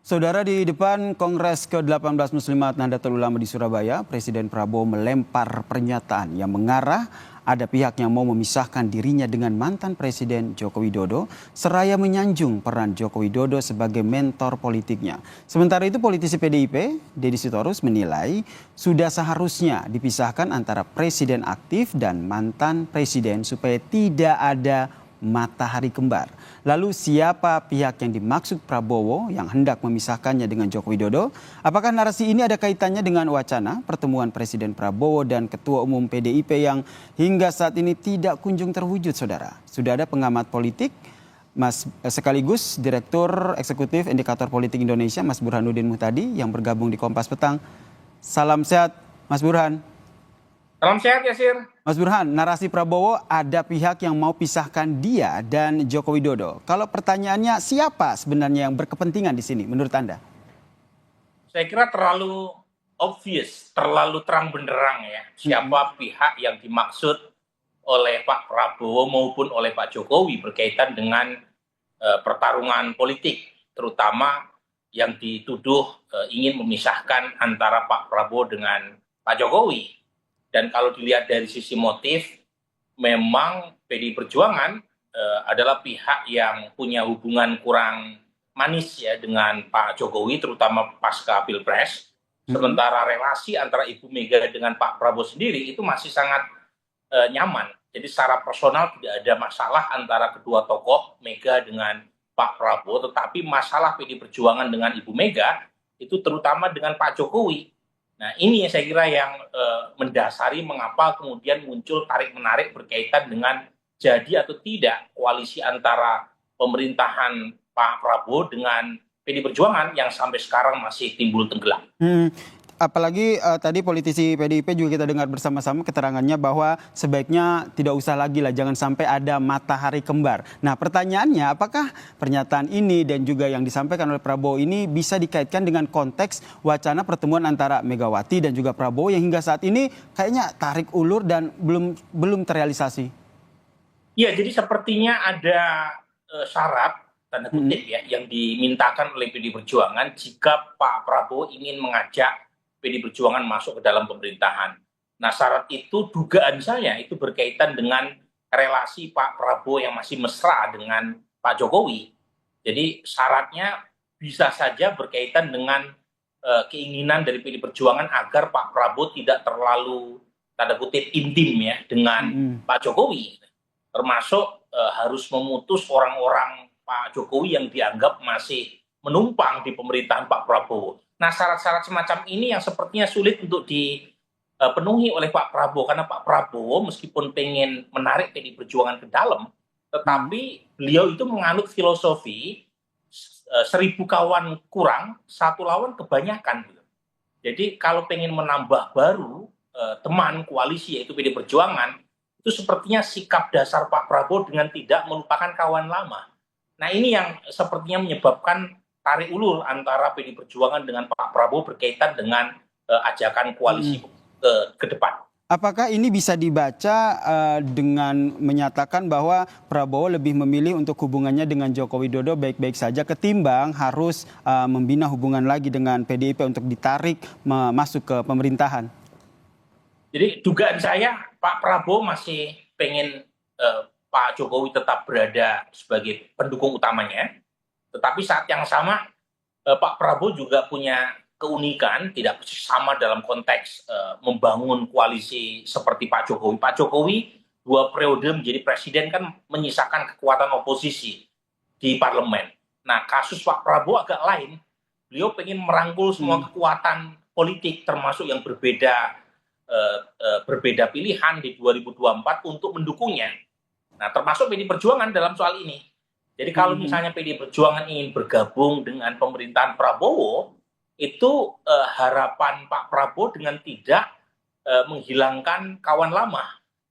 Saudara, di depan Kongres ke-18 Muslimat Nahdlatul Ulama di Surabaya, Presiden Prabowo melempar pernyataan yang mengarah ada pihak yang mau memisahkan dirinya dengan mantan Presiden Joko Widodo, seraya menyanjung peran Joko Widodo sebagai mentor politiknya. Sementara itu, politisi PDIP, Deddy Sitorus, menilai sudah seharusnya dipisahkan antara presiden aktif dan mantan presiden supaya tidak ada matahari kembar. Lalu siapa pihak yang dimaksud Prabowo yang hendak memisahkannya dengan Joko Widodo? Apakah narasi ini ada kaitannya dengan wacana pertemuan Presiden Prabowo dan Ketua Umum PDIP yang hingga saat ini tidak kunjung terwujud, saudara? Sudah ada pengamat politik, sekaligus Direktur Eksekutif Indikator Politik Indonesia, Mas Burhanuddin Muhtadi, yang bergabung di Kompas Petang. Salam sehat, Mas Burhan. Salam sehat ya, Sir. Mas Burhan, narasi Prabowo ada pihak yang mau pisahkan dia dan Joko Widodo. Kalau pertanyaannya, siapa sebenarnya yang berkepentingan di sini menurut Anda? Saya kira terlalu obvious, terlalu terang benderang ya. Siapa pihak yang dimaksud oleh Pak Prabowo maupun oleh Pak Jokowi berkaitan dengan pertarungan politik, terutama yang dituduh ingin memisahkan antara Pak Prabowo dengan Pak Jokowi. Dan kalau dilihat dari sisi motif, memang PDI Perjuangan adalah pihak yang punya hubungan kurang manis ya dengan Pak Jokowi, terutama pasca Pilpres. Sementara relasi antara Ibu Mega dengan Pak Prabowo sendiri itu masih sangat nyaman. Jadi secara personal tidak ada masalah antara kedua tokoh, Mega dengan Pak Prabowo, tetapi masalah PDI Perjuangan dengan Ibu Mega itu terutama dengan Pak Jokowi. Nah, ini saya kira yang mendasari mengapa kemudian muncul tarik-menarik berkaitan dengan jadi atau tidak koalisi antara pemerintahan Pak Prabowo dengan PDI Perjuangan yang sampai sekarang masih timbul tenggelam. Apalagi tadi politisi PDIP juga kita dengar bersama-sama keterangannya bahwa sebaiknya tidak usah lagi lah, jangan sampai ada matahari kembar. Nah, pertanyaannya, apakah pernyataan ini dan juga yang disampaikan oleh Prabowo ini bisa dikaitkan dengan konteks wacana pertemuan antara Megawati dan juga Prabowo yang hingga saat ini kayaknya tarik ulur dan belum terrealisasi? Ya, jadi sepertinya ada syarat tanda kutip ya yang dimintakan oleh PDI Perjuangan jika Pak Prabowo ingin mengajak PDI Perjuangan masuk ke dalam pemerintahan. Nah, syarat itu dugaan saya itu berkaitan dengan relasi Pak Prabowo yang masih mesra dengan Pak Jokowi. Jadi syaratnya bisa saja berkaitan dengan keinginan dari PDI Perjuangan agar Pak Prabowo tidak terlalu tanda kutip intim ya dengan Pak Jokowi. Termasuk harus memutus orang-orang Pak Jokowi yang dianggap masih menumpang di pemerintahan Pak Prabowo. Nah, syarat-syarat semacam ini yang sepertinya sulit untuk dipenuhi oleh Pak Prabowo, karena Pak Prabowo meskipun pengen menarik PDI Perjuangan ke dalam, tetapi beliau itu menganut filosofi 1000 kawan kurang, 1 lawan kebanyakan. Jadi kalau pengen menambah baru teman koalisi yaitu PDI Perjuangan, itu sepertinya sikap dasar Pak Prabowo dengan tidak melupakan kawan lama. Nah, ini yang sepertinya menyebabkan tarik ulur antara PDI Perjuangan dengan Pak Prabowo berkaitan dengan ajakan koalisi ke depan. Apakah ini bisa dibaca dengan menyatakan bahwa Prabowo lebih memilih untuk hubungannya dengan Joko Widodo baik-baik saja ketimbang harus membina hubungan lagi dengan PDIP untuk ditarik masuk ke pemerintahan? Jadi dugaan saya Pak Prabowo masih pengen Pak Jokowi tetap berada sebagai pendukung utamanya. Tetapi saat yang sama Pak Prabowo juga punya keunikan, tidak sama dalam konteks membangun koalisi seperti Pak Jokowi. Pak Jokowi 2 periode menjadi presiden kan menyisakan kekuatan oposisi di parlemen. Nah, kasus Pak Prabowo agak lain. Beliau pengen merangkul semua kekuatan politik termasuk yang berbeda pilihan di 2024 untuk mendukungnya. Nah, termasuk PDI Perjuangan dalam soal ini. Jadi kalau misalnya PDI Perjuangan ingin bergabung dengan pemerintahan Prabowo, itu harapan Pak Prabowo dengan tidak menghilangkan kawan lama.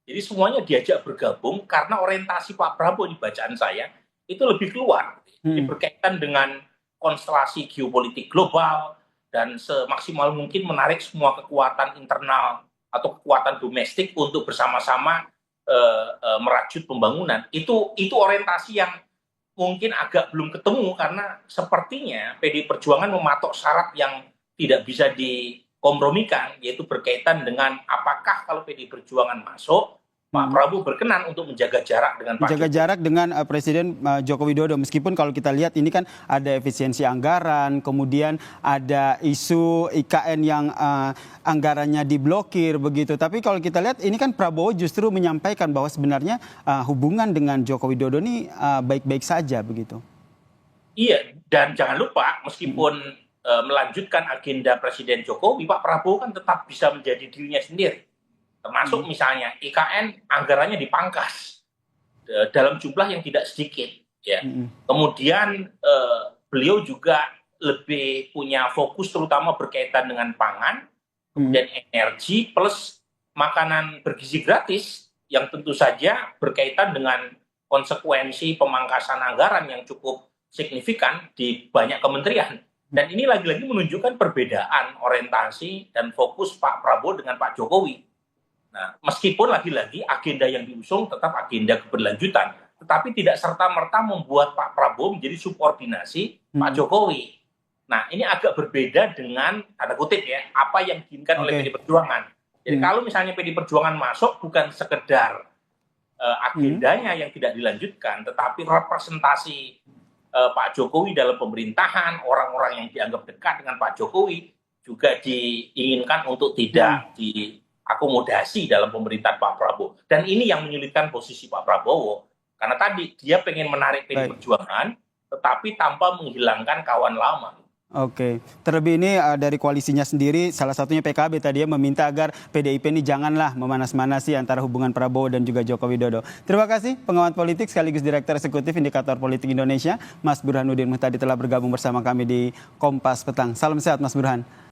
Jadi semuanya diajak bergabung karena orientasi Pak Prabowo di bacaan saya itu lebih keluar. Jadi berkaitan dengan konstelasi geopolitik global dan semaksimal mungkin menarik semua kekuatan internal atau kekuatan domestik untuk bersama-sama merajut pembangunan. Itu orientasi yang mungkin agak belum ketemu karena sepertinya PDI Perjuangan mematok syarat yang tidak bisa dikompromikan, yaitu berkaitan dengan apakah kalau PDI Perjuangan masuk, Pak Prabowo berkenan untuk menjaga jarak dengan Pak menjaga Jokowi. jarak dengan Presiden Joko Widodo. Meskipun kalau kita lihat ini kan ada efisiensi anggaran, kemudian ada isu IKN yang anggarannya diblokir begitu. Tapi kalau kita lihat ini kan Prabowo justru menyampaikan bahwa sebenarnya hubungan dengan Joko Widodo ini baik-baik saja begitu. Iya, dan jangan lupa meskipun melanjutkan agenda Presiden Jokowi, Pak Prabowo kan tetap bisa menjadi dirinya sendiri. Termasuk misalnya IKN anggarannya dipangkas dalam jumlah yang tidak sedikit. Ya. Kemudian beliau juga lebih punya fokus terutama berkaitan dengan pangan, kemudian energi, plus makanan bergizi gratis yang tentu saja berkaitan dengan konsekuensi pemangkasan anggaran yang cukup signifikan di banyak kementerian. Dan ini lagi-lagi menunjukkan perbedaan orientasi dan fokus Pak Prabowo dengan Pak Jokowi. Nah, meskipun lagi-lagi agenda yang diusung tetap agenda keberlanjutan, tetapi tidak serta-merta membuat Pak Prabowo menjadi subordinasi Pak Jokowi. Nah, ini agak berbeda dengan, tanda kutip ya, apa yang diinginkan oleh PDI Perjuangan. Jadi kalau misalnya PDI Perjuangan masuk bukan sekedar agendanya yang tidak dilanjutkan, tetapi representasi Pak Jokowi dalam pemerintahan, orang-orang yang dianggap dekat dengan Pak Jokowi juga diinginkan untuk tidak diakomodasi dalam pemerintahan Pak Prabowo. Dan ini yang menyulitkan posisi Pak Prabowo. Karena tadi dia pengen menarik PDI Perjuangan, tetapi tanpa menghilangkan kawan lama. Oke, terlebih ini dari koalisinya sendiri, salah satunya PKB tadi ya meminta agar PDIP ini janganlah memanas-manasi antara hubungan Prabowo dan juga Joko Widodo. Terima kasih pengamat politik sekaligus Direktur Eksekutif Indikator Politik Indonesia, Mas Burhanuddin Muhtadi telah bergabung bersama kami di Kompas Petang. Salam sehat Mas Burhan.